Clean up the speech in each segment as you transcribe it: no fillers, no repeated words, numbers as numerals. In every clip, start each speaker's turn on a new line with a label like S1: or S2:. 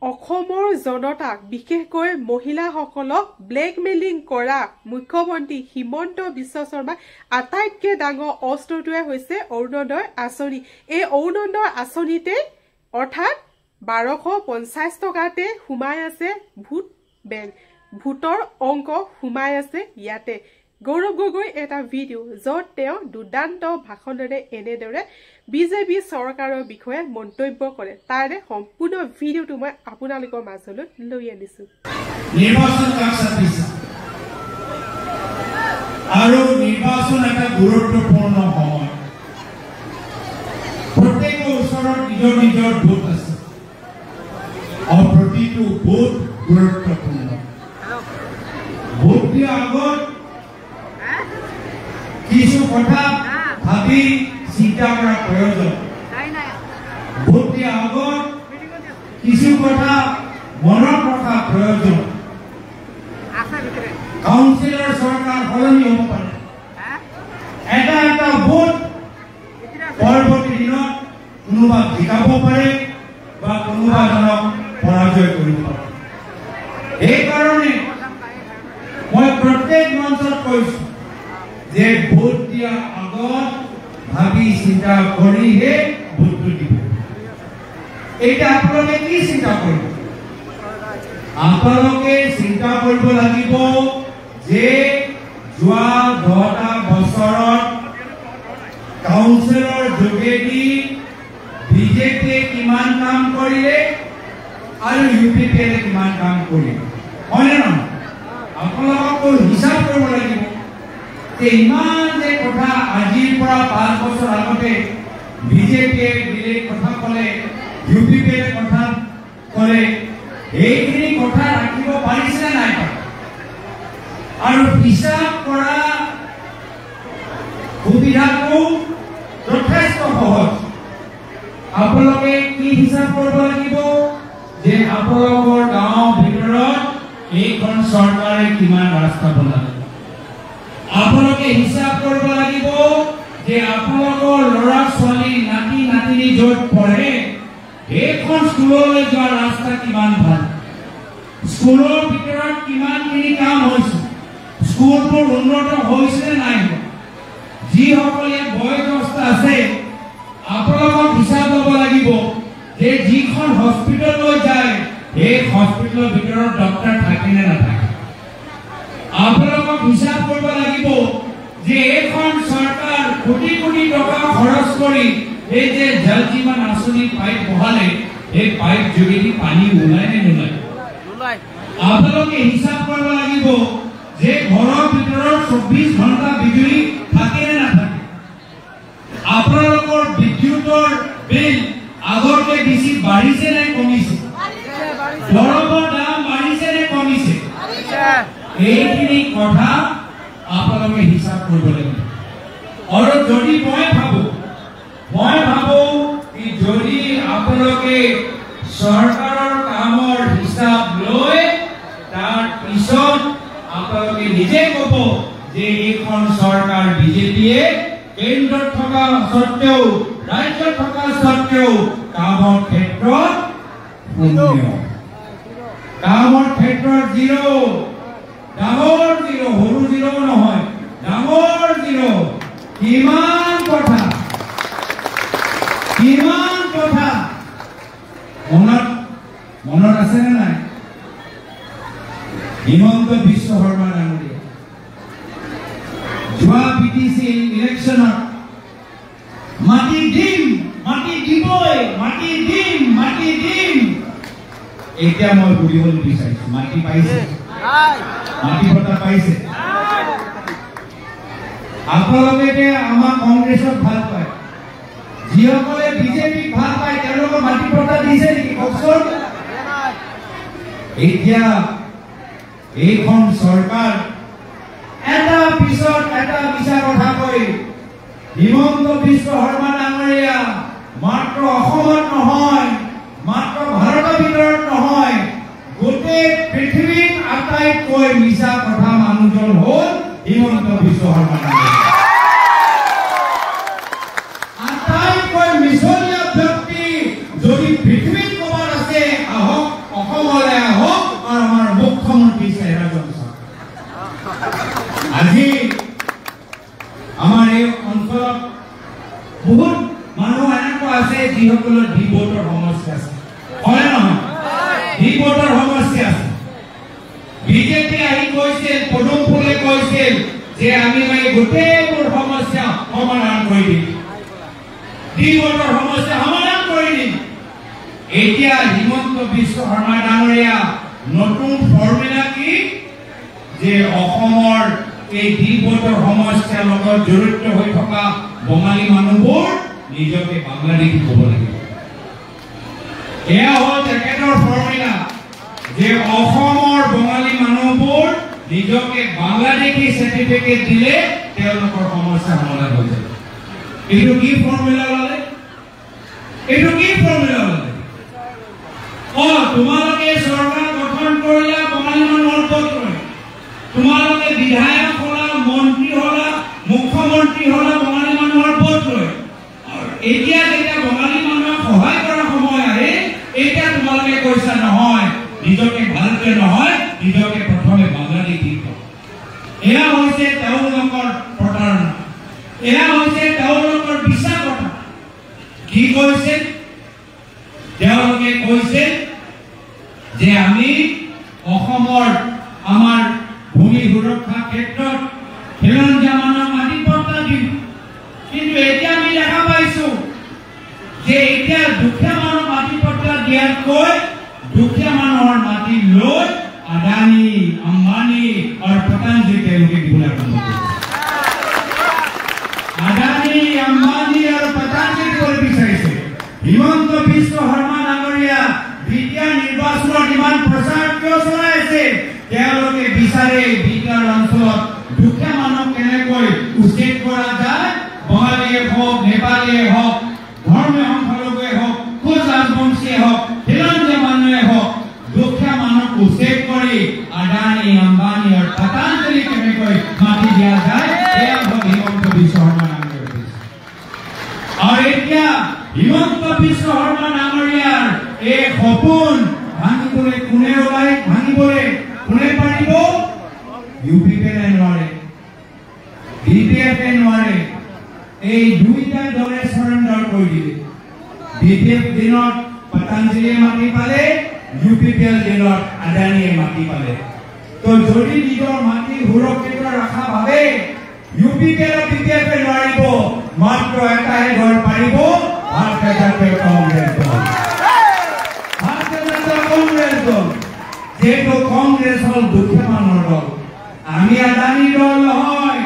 S1: অসমৰ জনতাক বিশেষকৈ মহিলাসকলক ব্লেকমেইলিং কৰা মুখ্যমন্ত্ৰী হিমন্ত বিশ্ব শৰ্মাৰ আটাইতকৈ ডাঙৰ অস্ত্ৰটোৱে হৈছে অৰুণোদয় আঁচনি। এই অৰুণোদয় আঁচনিতে অৰ্থাৎ 1250 টকাতে সোমাই আছে ভোট বেংক, ভোটৰ অংক সোমাই আছে ইয়াতে। গৌৰৱ গগৈ এটা ভিডিঅ' য'ত তেওঁ দুৰ্দান্ত ভাষণেৰে এনেদৰে বিজেপি চৰকাৰৰ বিষয়ে মন্তব্য কৰে, তাৰে সম্পূৰ্ণ ভিডিঅ'টো মই আপোনালোকৰ মাজলৈ লৈ আনিছো।
S2: নিৰ্বাচন আৰু নিৰ্বাচন এটা গুৰুত্বপূৰ্ণ সময়। প্ৰত্যেকৰ ওচৰত নিজৰ নিজৰ ভোট আছে আৰু প্ৰতিটো ভোট গুৰুত্বপূৰ্ণ। ভোট দিয়াৰ আগত কিছু কথা ভাবি চিন্তা কৰা প্ৰয়োজন। ভোট দিয়াৰ আগত কিছু কথা মনত ৰখা প্ৰয়োজন। কাউন্সিলৰ চৰকাৰ সলনি হ'ব পাৰে, এটা ভোট পৰৱৰ্তী দিনত কোনোবা জিকাব পাৰে বা কোনোবাজনক পৰাজয় কৰিব পাৰে। সেইকাৰণে মই প্ৰত্যেক মঞ্চত কৈছো যে ভোট দিয়াৰ আগত ভাবি চিন্তা কৰিহে ভোটটো দিব। এটা আপোনালোকে কি চিন্তা কৰিব? আপোনালোকে চিন্তা কৰিব লাগিব যে যোৱা 10টা বছৰত কাউন্সিলৰ যোগেদি বিজেপিয়ে কিমান কাম কৰিলে আৰু ইউপিপিএলে কিমান কাম কৰিলে, হয়নে নহয়? আপোনালোকক হিচাপ কৰিব লাগিব যে ইমান যে কথা আজিৰ পৰা 5 বছৰ আগতে বিজেপিয়ে বিলেক কথা ক'লে, ইউপিপিএলে কথা ক'লে, এইখিনি কথা ৰাখিব পাৰিছে নাই? আৰু হিচাপ কৰা সুবিধাটো যথেষ্ট সহজ। আপোনালোকে কি হিচাপ কৰিব লাগিব যে আপোনালোকৰ গাঁৱৰ ভিতৰত এইখন চৰকাৰে কিমান ৰাস্তা বনালে। আপোনালোকে হিচাপ কৰিব লাগিব যে আপোনালোকৰ ল'ৰা ছোৱালী নাতি নাতিনী য'ত পঢ়ে এইখন স্কুললৈ যোৱা ৰাস্তা কিমান ভাল, স্কুলৰ ভিতৰত কিমানখিনি কাম হৈছে, স্কুলবোৰ উন্নত হৈছে নে নাই। যিসকল ইয়াত বয়োজ্যেষ্ঠ আছে আপোনালোকক হিচাপ ল'ব লাগিব যে যিখন হস্পিটেললৈ যায় এই হস্পিটেলৰ ভিতৰত ডক্টৰ থাকে নে নাথাকে। আপোনালোকক হিচাপ কৰিব লাগিব যে এইখন চৰকাৰ কোটি কোটি টকা খৰচ কৰি এই যে জল জীৱন আঁচনি পাইপ বহালে, এই পাইপ যোগেদি পানী ওলাই নে নোলায়। আপোনালোকে হিচাপ কৰিব লাগিব যে ঘৰৰ ভিতৰত 24 ঘণ্টা বিজুলী থাকে নে নাথাকে। আপোনালোকৰ বিদ্যুতৰ বিল আগতকৈ বেছি বাঢ়িছে নে কমিছে, দৰৱৰ দাম বাঢ়িছে নে কমিছে। এইখিনি কথা আপোনালোকে হিচাপ কৰিব লাগিব। আৰু যদি মই ভাবো যদি আপোনালোকে চৰকাৰৰ কামৰ হিচাপ লৈ তাৰ পিছত আপোনালোকে নিজে ক'ব যে এইখন চৰকাৰ বিজেপিয়ে কেন্দ্ৰত থকা স্বত্তেও ৰাজ্যত থকা স্বত্তেও কামৰ ক্ষেত্ৰত শূন্য, কামৰ ক্ষেত্ৰত 0, ডাঙৰ 0, সৰু 0 নহয়, ডাঙৰ 0। কিমান কথা মনত আছে নে নাই? হিমন্ত বিশ্ব শৰ্মা ডাঙৰীয়া যোৱা পিটিচি ইলেকশ্যনত মাটি দিম, মাটি দিবই, মাটি দিম। এতিয়া মই সুধিবলৈ বিচাৰিছো, মাটি পাইছে? মাটি পতা পাইছে? আপোনালোকে আমাৰ কংগ্ৰেছক ভাল পায়, যিসকলে বিজেপিক ভাল পায় তেওঁলোকক মাটি পতা দিছে নেকি কওকচোন? এতিয়া এইখন চৰকাৰ এটা পিছত এটা মিছা কথা কৈ হিমন্ত বিশ্ব শৰ্মা ডাঙৰীয়া মাত্ৰ অসমত নহয়, মাত্ৰ ভাৰতৰ ভিতৰত নহয়, গোটেই পৃথিৱীত আটাইতকৈ মিছা কথা মানুহজন হ'ল হিমন্ত বিশ্ব শৰ্মা ডাঙৰীয়া। আটাইতকৈ মিছলীয়া ব্যক্তি যদি পৃথিৱীত ক'বাত আছে আহক অসমলৈ আহক আৰু আমাৰ মুখ্যমন্ত্ৰী চেহেৰাজন চাওক। আজি আমাৰ এই অঞ্চলত বহুত মানুহ এনেকুৱা আছে যিসকলৰ ডি ভোটৰ সমস্যা আছে, হয় নহয়? ডি ভোটৰ সমস্যা আছে। বিজেপি আহি কৈছিল, পদুম ফুলে কৈছিল যে আমি গোটেইবোৰ সমস্যা সমাধান কৰি দিম, ডি ভোটৰ সমস্যা সমাধান কৰি দিম। এতিয়া হিমন্ত বিশ্ব শৰ্মা ডাঙৰীয়া নতুন ফৰ্মুলা কি যে অসমৰ এই ডি ভোটৰ সমস্যাৰ লগত জড়িত হৈ থকা বঙালী মানুহবোৰ নিজকে বাংলাদেশী ক'ব লাগিব। এয়া হ'ল তেখেতৰ ফৰ্মুলা যে অসমৰ বঙালী মানুহবোৰ নিজকে বাংলাদেশী চাৰ্টিফিকেট দিলে তেওঁলোকৰ সমস্যা সমাধান হৈ যাব। এইটো কি ফৰ্মুলা ল'লে? এইটো কি ফৰ্মুলা ল'লে? তোমালোকে চৰকাৰ গঠন কৰিলা বঙালী মানুহৰ ভোট লৈ, তোমালোকে বিধায়ক হলা, মন্ত্ৰী হলা, মুখ্যমন্ত্ৰী হলা বঙালী মানুহৰ ভোট লৈ। এতিয়া যেতিয়া বঙালী মানুহক সহায় কৰাৰ সময় আহে, এতিয়া তোমালোকে কৈছা নহয় নিজকে ভাৰতীয় নহয়, নিজকে প্ৰথমে বাংলাদেশী কয়। এয়া হৈছে তেওঁলোকৰ প্ৰতাৰণা, এয়া হৈছে তেওঁলোকৰ বিশ্বাসতা। কি কৈছে? তেওঁলোকে কৈছে যে আমি অসমৰ আমাৰ ভূমি সুৰক্ষা ক্ষেত্ৰত খিলঞ্জীয়া মানুহক মাটি পট্টা দিম। কিন্তু এতিয়া আমি দেখা পাইছো যে এতিয়া দুখীয়া মানুহক মাটি পট্টা দিয়াতকৈ দুখীয়া মানুহৰ মাটি লৈ আদানী, আম্বানী আৰু পতঞ্জলি তেওঁলোকে দিবলৈ আৰম্ভ কৰিছে। আদানী, আম্বানী আৰু পতঞ্জলি কৰিব বিচাৰিছে। হিমন্ত বিশ্ব শৰ্মা ডাঙৰীয়া বিদ্যা নিৰ্বাচনত ইমান প্ৰচাৰ কিয় চলাই আছে? তেওঁলোকে বিচাৰে বিদ্যাৰ অঞ্চলত দুখীয়া মানুহক কেনেকৈ উচ্ছেদ কৰা যায়, বঙালীয়ে হওক, নেপালীয়ে হওক, ধৰ্মীয় সংখ্যালঘুৱে হওক, কোচ ৰাজবংশীয়ে হওক, খিলঞ্জীয়া মানুহে হওক, দুখীয়া মানুহক উচ্ছেদ কৰি আদানী, আম্বানী আৰু পতঞ্জলি কেনেকৈ মাটি দিয়া যায়, এয়া হ'ল হিমন্ত বিশ্ব শৰ্মা ডাঙৰীয়াৰ উদ্দেশ্য। আৰু এতিয়া হিমন্ত বিশ্ব শৰ্মা ডাঙৰীয়াৰ এই সপোন ভাঙিবলৈ কোনে ওলাই, ভাঙিবলৈ কোনে পাৰিব? ইউপিপিএ নোৱাৰে, বিপিএফে নোৱাৰে। এই দুইটা দলে সাৰেন্ডাৰ কৰি দিলে। বিপিএফ দিনত পতঞ্জলিয়ে মাটি পালে, ইউপিপিএল দিনত আদানীয়ে মাটি পালে। তো যদি নিজৰ মাটি সুৰক্ষিত ৰখা ভাবে ইউপিপিএল আৰু বিপিএফে নোৱাৰিব, মাত্ৰ এটাহে দল পাৰিব, ভাৰতীয় জাতীয় কংগ্ৰেছ দল। ভাৰতীয় জাতীয় কংগ্ৰেছ দল, যেহেতু কংগ্ৰেছ হল দুখীয়া মানুহৰ দল। আমি আদানী দল নহয়,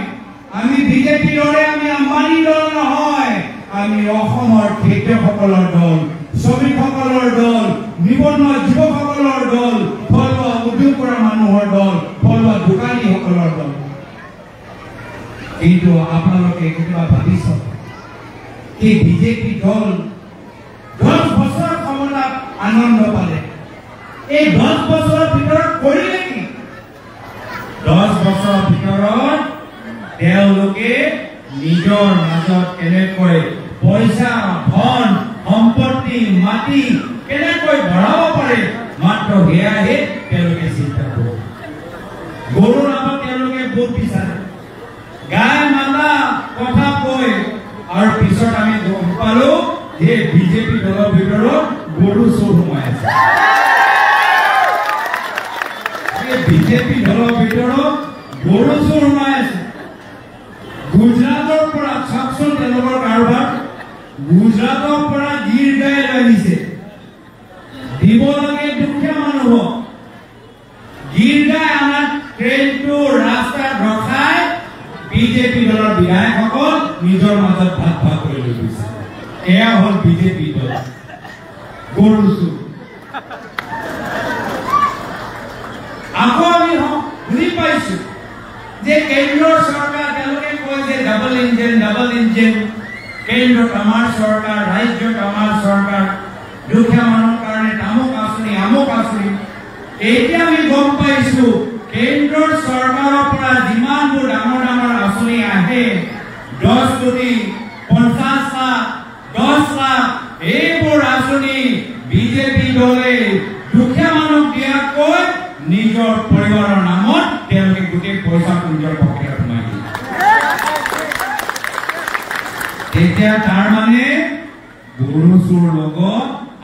S2: আমি বিজেপি দলে, আমি আম্বানী দল নহয়, আমি অসমৰ খেতিয়কসকলৰ দল, শ্ৰমিকসকলৰ দল, নিবনুৱা যুৱকসকলৰ দল, ফলুৱা উদ্যোগ কৰা মানুহৰ দল, ফলুৱা দোকানীসকলৰ দল। কিন্তু আপোনালোকে কেতিয়াবা ভাবিছ এই বিজেপি দল 10 বছৰ ক্ষমতাত আনন্দ পালে, এই 10 বছৰৰ ভিতৰত কৰিলে কি? 10 বছৰৰ ভিতৰত তেওঁলোকে নিজৰ মাজত কেনেকৈ পইচা, ধন, সম্পত্তি, মাটি কেনেকৈ বঢ়াব পাৰে, মাত্ৰ সেয়াহে তেওঁলোকে চিন্তা কৰে। গৰুৰ নামত তেওঁলোকে ভোট বিচাৰে, গাই মালা কথা কৈ, আৰু পিছত আমি গম পালো যে বিজেপি দলৰ ভিতৰত গৰু চোৰ সোমাই আছে। বিজেপি দলৰ ভিতৰত গৰু চোৰ সোমাই আছে। গুজৰাটৰ পৰা চাওকচোন তেওঁলোকৰ কাৰোবাৰ, গুজৰাটৰ পৰা গিৰ গাই লাগিছে দিব লাগে দুখীয়া মানুহক। গিৰ গাই আমাৰ ট্ৰেইনটো ৰাস্তাত ৰখাই বিজেপি দলৰ বিধায়কসকল নিজৰ মাজত ভাগ ভাগ কৰি লৈ গৈছে। এয়া হ'ল বিজেপি দল গৰু চোৰ। আকৌ আমি শুনি পাইছো যে কেন্দ্ৰৰ চৰকাৰ, তেওঁলোকে কয় যে ডাবল ইঞ্জিন, ডাবল ইঞ্জিন। কেন্দ্ৰত আমাৰ চৰকাৰ, ৰাজ্যত আমাৰ চৰকাৰ, দুখীয়া মানুহৰ কাৰণে তামুক আঁচনি, আমুক আঁচনি। এতিয়া আমি গম পাইছো কেন্দ্ৰৰ চৰকাৰৰ পৰা যিমানবোৰ ডাঙৰ ডাঙৰ আঁচনি আহে, 10 কোটি, 50 লাখ, 10 লাখ, এইবোৰ আঁচনি বিজেপি দলে দুখীয়া নিজৰ পৰিবাৰৰ নামত তেওঁলোকে গোটেই পইচা নিজৰ পকেটত সোমাই দিয়ে। তেতিয়া তাৰ মানে গৰু চোৰ লগত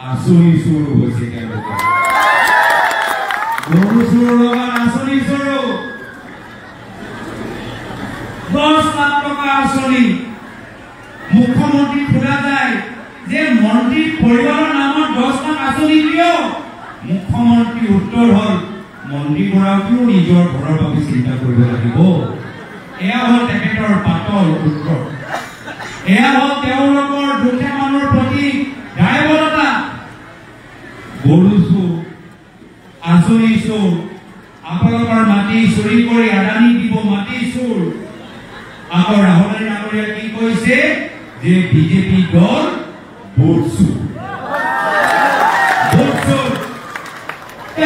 S2: আঁচনি চোৰ হৈছে। তেওঁলোকে গৰু চোৰ লগত আঁচনি চোৰ 10 লাখ টকা আঁচনি মুখ্যমন্ত্ৰী খোলা যায় যে মন্ত্ৰীৰ পৰিবাৰৰ নামত 10 লাখ আঁচনি কিয়? মুখ্যমন্ত্ৰীৰ উত্তৰ হ'ল মন্ত্ৰীগৰাকীও নিজৰ ঘৰৰ বাবে চিন্তা কৰিব লাগিব। এয়া হ'ল তেখেতৰ পাতল উত্তৰ। এয়া হ'ল তেওঁলোকৰ দুখীয়া মানুহৰ প্ৰতি দায়বদ্ধতা। গৰু চোৰ আঁচনি চোৰ আপোনালোকৰ মাটি চুৰি কৰি আদানী দিব মাটি চোৰ। আকৌ ৰাহুল ডাঙৰীয়া কি কৈছে যে বিজেপি দল ভোট চোৰ।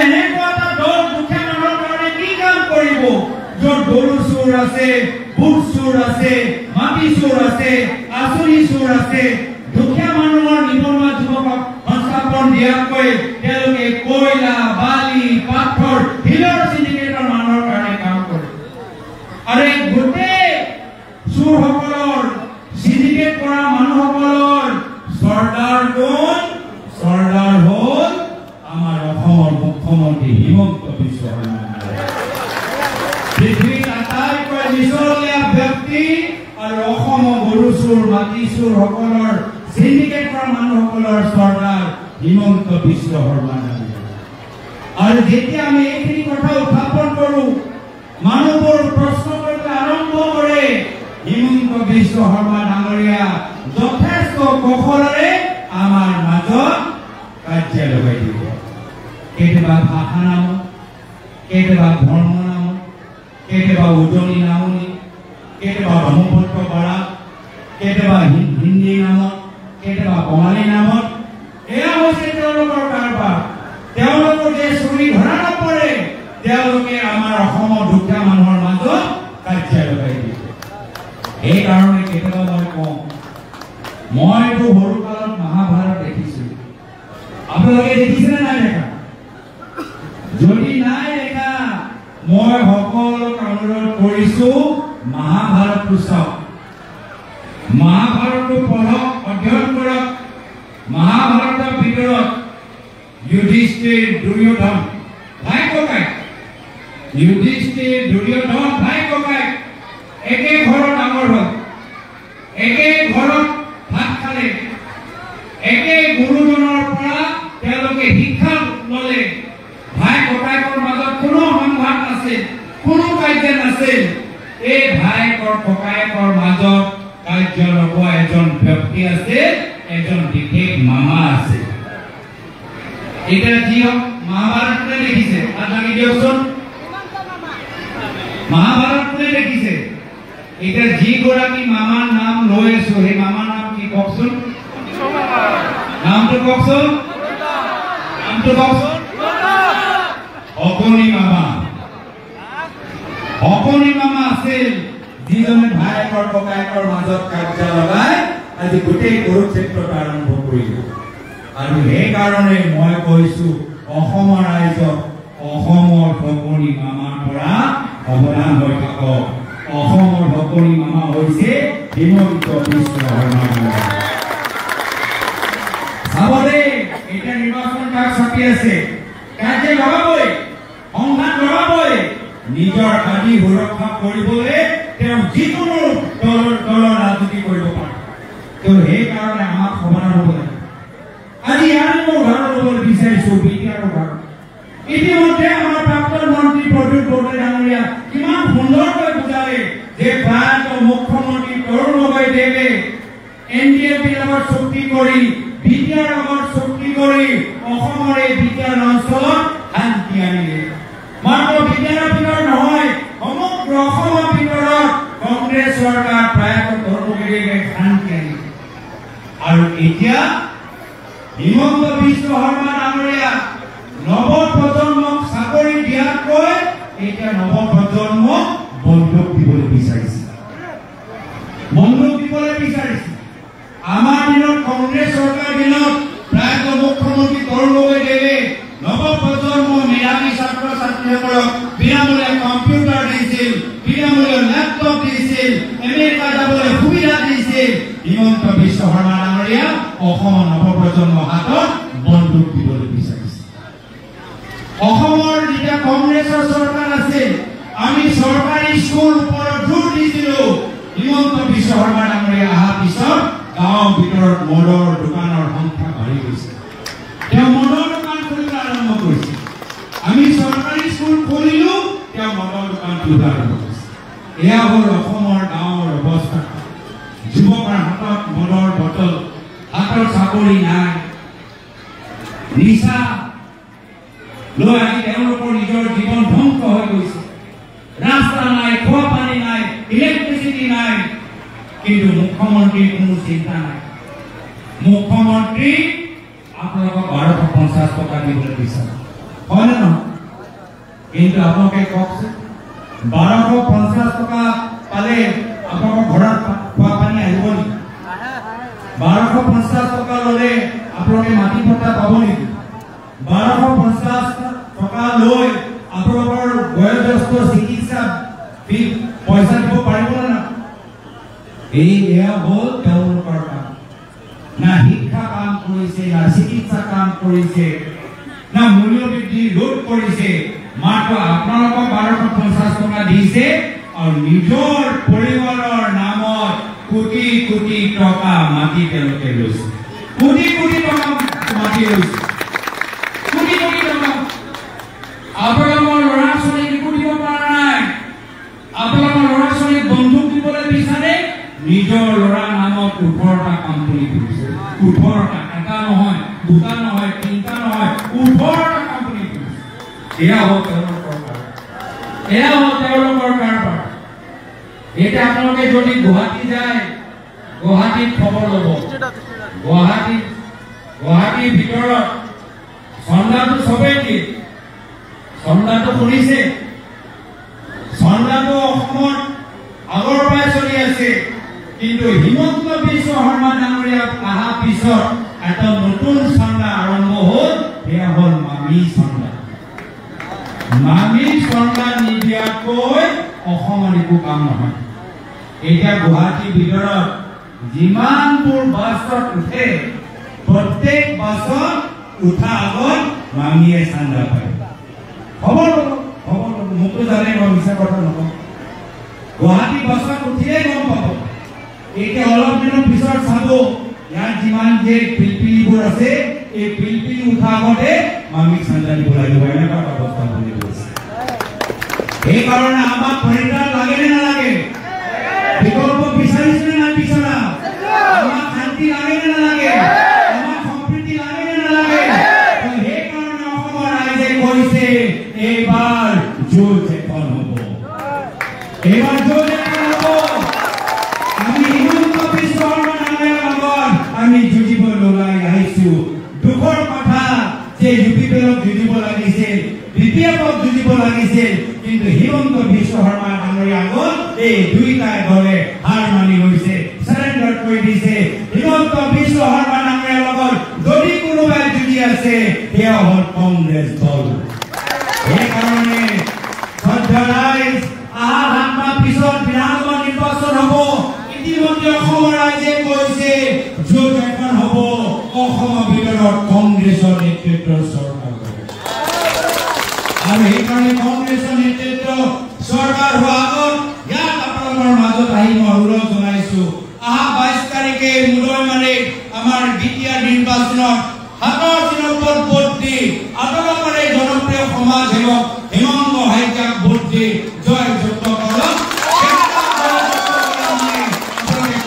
S2: এনেকুৱা এটা দল দুখীয়া মানুহৰ কাৰণে কি কাম কৰিব য'ত গৰু চোৰ আছে, ভোট চোৰ আছে, মাটি চোৰ আছে, আঁচনি চোৰ আছে। দুখীয়া মানুহৰ নিবনুৱা যুৱকক সংস্থাপন দিয়াকৈ তেওঁলোকে কয়লা, বালি, পাথৰ, শিলৰ চিণ্ডিকেটৰ মানুহৰ কাৰণে কাম কৰে। আৰু গোটেই চোৰসকলৰ চিণ্ডিকেট কৰা মানুহসকলৰ চৰ্দাৰ কোন? চৰ্দাৰ হ'ল আমাৰ অসমৰ মুখ্যমন্ত্ৰী হিমন্ত বিশ্ব শৰ্মা। পৃথিৱীৰ আটাইতকৈ নিচলীয়া ব্যক্তি আৰু অসমৰ গৰু চোৰ, মাটি চোৰ সকলৰ চিণ্ডিকেট কৰা মানুহসকলৰ চৰ্দাৰ হিমন্ত বিশ্ব শৰ্মা। আৰু যেতিয়া আমি এইখিনি কথা উত্থাপন কৰো, মানুহবোৰ প্ৰশ্ন কৰিবলৈ আৰম্ভ কৰে। হিমন্ত বিশ্ব শৰ্মা ডাঙৰীয়া যথেষ্ট কৌশলেৰে আমাৰ মাজত কাৰ্য লগাই দিব। কেতিয়াবা ভাষা নামত, কেতিয়াবা ধৰ্ম নামত, কেতিয়াবা উজনি নামনি, কেতিয়াবা ব্ৰহ্মপুত্ৰ পাৰাত, কেতিয়াবা হিন্দী নামত, কেতিয়াবা বঙালী নামত। এয়া হৈছে তেওঁলোকৰ কাৰবাৰ। তেওঁলোকৰ যে চুৰি ধৰা নপৰে, তেওঁলোকে আমাৰ অসমৰ দুখীয়া মানুহৰ মাজত কাৰ্য লগাই দিয়ে। এইকাৰণে কেতিয়াবা মই কওঁ, মইতো সৰুকালত মহাভাৰত দেখিছিলো। আপোনালোকে দেখিছেনে নাই দেখা? যদি নাই দেখা, মই সকলোক অনুৰোধ কৰিছো মহাভাৰতটো চাওক। মহাভাৰতটো পঢ়ক, অধ্যয়ন কৰক। মহাভাৰতৰ ভিতৰত যুধিষ্ঠিৰ, দুৰ্যোধন ভাই ককাই, যুধিষ্ঠিৰ, দুৰ্যোধন ভাই ককাই একে ঘৰত ডাঙৰ হ'ল, একে ঘৰত ভাত খালে, একে গুৰুজনৰ পৰা তেওঁলোকে শিক্ষা ললে। ভাই ককাইকৰ মাজত কোনো সংঘাত নাছিল, কোনো কাৰ্য নাছিল। এই ভাইকৰ ককাইকৰ মাজত কাৰ্য লগোৱা এজন ব্যক্তি আছিল, এজন বিশেষ মামা আছিল। এতিয়া যি হওক, মহাভাৰত কোনে লিখিছে আপোনালোকে দিয়কচোন। মহাভাৰত কোনে লিখিছে? এতিয়া যিগৰাকী মামাৰ নাম লৈ আছো, সেই মামাৰ নাম কি কওকচোন? নামটো কওকচোন, নামটো কওকচোন। অকণি মামা। অকণি মামা আছিল যিজনে ভায়েকৰ ককায়েকৰ মাজত কাৰ্য লগাই আজি গোটেই কুৰুক্ষেত্ৰত আৰম্ভ কৰিল। আৰু সেইকাৰণে মই কৈছো অসমৰ ৰাইজক অসমৰ অকণি মামাৰ পৰা সাৱধান হৈ থাকক। অসমৰ অকণি মামা হৈছে হিমন্ত বিশ্ব শৰ্মা। চাব দেই, এতিয়া নিৰ্বাচন কাক চাপি আছে। কাৰ্য লগাবই, সংঘাত লগাবই। নিজৰ আদি সুৰক্ষা কৰিবলৈ তেওঁ যিকোনো দলৰ ৰাজনীতি কৰিব পাৰে। তেওঁ সেইকাৰণে আমাক সাৱধান হ'ব লাগে। আজি ইয়াৰ উদাহৰণ ল'বলৈ বিচাৰিছো বিটিআৰৰ উদাহৰণ। ইতিমধ্যে আমাৰ প্ৰাক্তন মন্ত্ৰী প্ৰদ্যুৎ বৰদলৈ ডাঙৰীয়া কিমান সুন্দৰকৈ বুজালে যে প্ৰায়ত মুখ্যমন্ত্ৰী তৰুণ গগৈদেৱে এনডিএফবিৰ লগত চুক্তি কৰি, বিটিআৰ লগত চুক্তি কৰি অসমৰ এই বিটিআৰ অঞ্চলত শান্তি আনিলে। মাত্ৰ বিটিআৰৰ ভিতৰত নহয়, সমগ্ৰ অসমৰ ভিতৰত কংগ্ৰেছ চৰকাৰ প্ৰায়ত তৰুণ গগৈদেৱে শান্তি আনিলে। আৰু এতিয়া হিমন্ত বিশ্ব শৰ্মা ডাঙৰীয়া নৱপ্ৰজন্মক চাকৰি দিয়াতকৈ এতিয়া নৱপ্ৰজন্মক বন্ধুক দিবলৈ বিচাৰিছে। বন্ধুক দিবলৈ বিচাৰিছে। আমাৰ দিনত কংগ্ৰেছ চৰকাৰ দিনত প্ৰায়ত মুখ্যমন্ত্ৰী তৰুণ গগৈদেৱে নৱপ্ৰজন্ম মেধাৱী ছাত্ৰ ছাত্ৰী ছাত্ৰ-ছাত্ৰীসকলক বিনামূলীয়া কম্পিউটাৰ দিছিল, বিনামূলীয়া লেপটপ দিছিল, আমেৰিকা যাবলৈ সুবিধা দিছিল। হিমন্ত বিশ্ব শৰ্মা ডাঙৰীয়া অসমৰ নৱপ্ৰজন্মৰ হাতত বন্দুক দিবলৈ বিচাৰিছিল। অসমৰ যেতিয়া কংগ্ৰেছৰ চৰকাৰ আছিল, আমি চৰকাৰী স্কুল ওপৰত জোৰ দিছিলোঁ। হিমন্ত বিশ্ব শৰ্মা ডাঙৰীয়া অহাৰ পিছত গাঁৱৰ ভিতৰত মদৰ দোকানৰ সংখ্যা বাঢ়ি গৈছে। তেওঁ মদৰ দোকান খুলিবলৈ আৰম্ভ কৰিছিল। আমি চৰকাৰী স্কুল খুলিলো, তেওঁ মদৰ দোকান খুলিবলৈ আৰম্ভ কৰিছে। এয়া হ'ল অসমৰ গাঁৱৰ অৱস্থা। যুৱকৰ হাতত মদৰ বটল, হাতৰ চাকৰি নাই, নিচা লৈ আহি তেওঁলোকৰ নিজৰ জীৱন ধ্বংস হৈ গৈছে। ৰাস্তা নাই, খোৱা পানী নাই, ইলেক্ট্ৰিচিটি নাই, কিন্তু মুখ্যমন্ত্ৰীৰ কোনো চিন্তা নাই। মুখ্যমন্ত্ৰী আপোনালোকক 1250 টকা দিবলৈ বিচাৰে, হয় নে নহয়? কিন্তু আপোনালোকে কওকচোন, 1250 টকা পালে আপোনালোকৰ ঘৰত খোৱা পানী আহিব নেকি? 1250 টকা ল'লে আপোনালোকে মাটি পট্টা পাব নেকি? 1250 টকা লৈ আপোনালোকৰ বয়োজ্যেষ্ঠ চিকিৎসা পইচা দিব পাৰিব নে? এয়া হ'ল তেওঁলোকৰ কাম। না শিক্ষা কাম কৰিছে, না চিকিৎসা কাম কৰিছে, না মূল্য বৃদ্ধি ৰোধ কৰিছে। মাত্ৰ আপোনালোকক 1250 টকা দিছে আৰু নিজৰ পৰিবাৰৰ নামত কোটি কোটি টকা মাটি তেওঁলোকে লৈছে। কোটি কোটি টকা মাটি লৈছে, কোটি কোটি টকা। আপোনালোকৰ ল'ৰা ছোৱালীক একো দিব পৰা নাই। আপোনালোকৰ ল'ৰা ছোৱালীক বন্দুক দিবলৈ বিচাৰে, নিজৰ ল'ৰাৰ নামত 18টা কোম্পানী খুলিছে। 18টা, এটা নহয়, দুটা নহয়, তিনিটা নহয়, 18টা কোম্পানী খুলিছে। এয়া হ'ল তেওঁলোকৰ কাৰবাৰ, এয়া হ'ল তেওঁলোকৰ কাৰবাৰ। এতিয়া আপোনালোকে যদি গুৱাহাটী যায়, গুৱাহাটীত খবৰ ল'ব। গুৱাহাটীৰ ভিতৰত চন্দাটো চবেই দিয়ে, চন্দাটো শুনিছে। চন্দাটো অসমত আগৰ পৰাই চলি আছে, কিন্তু হিমন্ত বিশ্ব শৰ্মা ডাঙৰীয়া অহাৰ পিছত এটা নতুন চন্দা আৰম্ভ হ'ল, সেয়া হ'ল মামি চন্দা। মামি চন্দা নিদিয়াকৈ অসমত একো কাম নহয়। এতিয়া গুৱাহাটীৰ ভিতৰত যিমানবোৰ বাছত উঠে, প্ৰত্যেক বাছত উঠা আগত মামীয়ে চান্দা পায়। খবৰ ল'ব, মোকতো জানে, মই মিছা কথা নকওঁ। গুৱাহাটী বাছত উঠিলেই গম পাব। এতিয়া অলপ দিনৰ পিছত চাব, ইয়াত যিমান যে পিলপিলিবোৰ আছে, এই পিলপিলি উঠা আগতে মামীক চান্দা দিব লাগিব। এনেকুৱা ব্যৱস্থা বুলি কৈছে। সেইকাৰণে আমাক পৰিত্ৰাণ লাগে নে নালাগে? বিকল্প বিচাৰিছে নে নাই বিচৰা? আমাক শান্তি লাগে নে নালাগে? আমাক সম্প্ৰীতি লাগে নে নালাগে? সেইকাৰণে অসমৰ ৰাইজে কৈছে, এইবাৰ যুঁজ এখন হ'ব, এইবাৰ যুঁজ এখন হ'ব। আমি হিমন্ত বিশ্ব শৰ্মা ডাঙৰীয়াৰ লগত আমি যুঁজিবলৈ ওলাই আহিছো। দুখৰ কথা যে UPPLক যুঁজিব লাগিছিল, BPFক যুঁজিব লাগিছিল, কিন্তু হিমন্ত বিশ্ব শৰ্মা ডাঙৰীয়াৰ আগত এই দুইটাই দলে হাৰ মানি লৈছে, সাৰেণ্ডাৰ কৰি দিছে। হিমন্ত বিশ্ব শৰ্মা ডাঙৰীয়াৰ লগত যদি কোনোবাই যুঁজি আছে, সেয়া হ'ল কংগ্ৰেছ দল। সেইকাৰণে অহা 7 মাহ পিছত বিধানসভা নিৰ্বাচন হ'ব। ইতিমধ্যে অসমৰ ৰাইজে কৈছে যুঁজ এখন হ'ব, অসমৰ ভিতৰত কংগ্ৰেছৰ নেতৃত্বৰ চৰকাৰ হ'ব। আৰু সেইকাৰণে কংগ্ৰেছৰ নেতৃত্ব চৰকাৰ হোৱাৰ আগত ইয়াত আপোনালোকৰ মাজত আহি মই অনুৰোধ জনাইছো, অহা 22 তাৰিখে মুদৈমাৰীত আমাৰ দ্বিতীয় নিৰ্বাচনত হাতৰ চিনত ভোট দি আপোনালোকৰ এই জনপ্ৰিয় সমাজ সেৱক হিমন্ত হাইজাক ভোট দি জয়যুক্ত কৰক।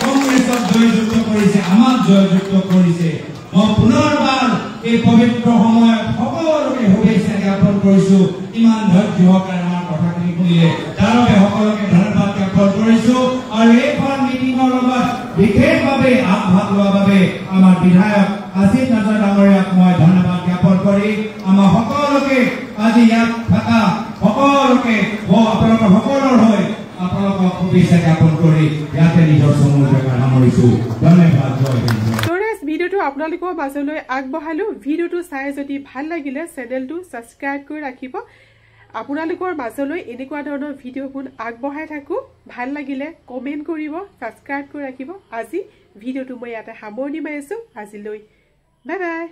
S2: কংগ্ৰেছক জয়যুক্ত কৰিছে, আমাক জয়যুক্ত কৰিছে। মই পুনৰবাৰ এই পবিত্ৰ সময়ত সকলোকে শুভেচ্ছা জ্ঞাপন কৰিছো। ইমান ধৈৰ্য সহকাৰে আমাৰ কথাখিনি শুনিলে তাৰ বাবে সকলোকে ধন্যবাদ জ্ঞাপন কৰিছো। আৰু এইখন মিটিঙৰ লগত বিশেষভাৱে আগভাগ লোৱাৰ বাবে আমাৰ বিধায়ক আছিফ নাজাৰ ডাঙৰীয়াক মই ধন্যবাদ জ্ঞাপন কৰি আমাৰ সকলোকে আজি ইয়াত থকা সকলোকে আপোনালোকৰ সকলোৰ হৈ আপোনালোকক শুভেচ্ছা জ্ঞাপন কৰি ইয়াতে নিজৰ চমু জেগা সামৰিছো। ধন্যবাদ, জয় হিন্দ।
S1: ভিডিঅ'টো আপোনালোকৰ মাজলৈ আগবঢ়ালো। ভিডিঅ'টো চাই যদি ভাল লাগিলে চেনেলটো ছাবস্ক্ৰাইব কৰি ৰাখিব আপোনালোকৰ মাজলৈ এনেকুৱা ধৰণৰ ভিডিঅ'বোৰ আগবঢ়াই থাকো ভাল লাগিলে কমেন্ট কৰিব সাবস্ক্ৰাইব কৰি ৰাখিব আজি ভিডিঅ'টো মই ইয়াতে সামৰণি মাৰিছো আজিলৈ বাই বাই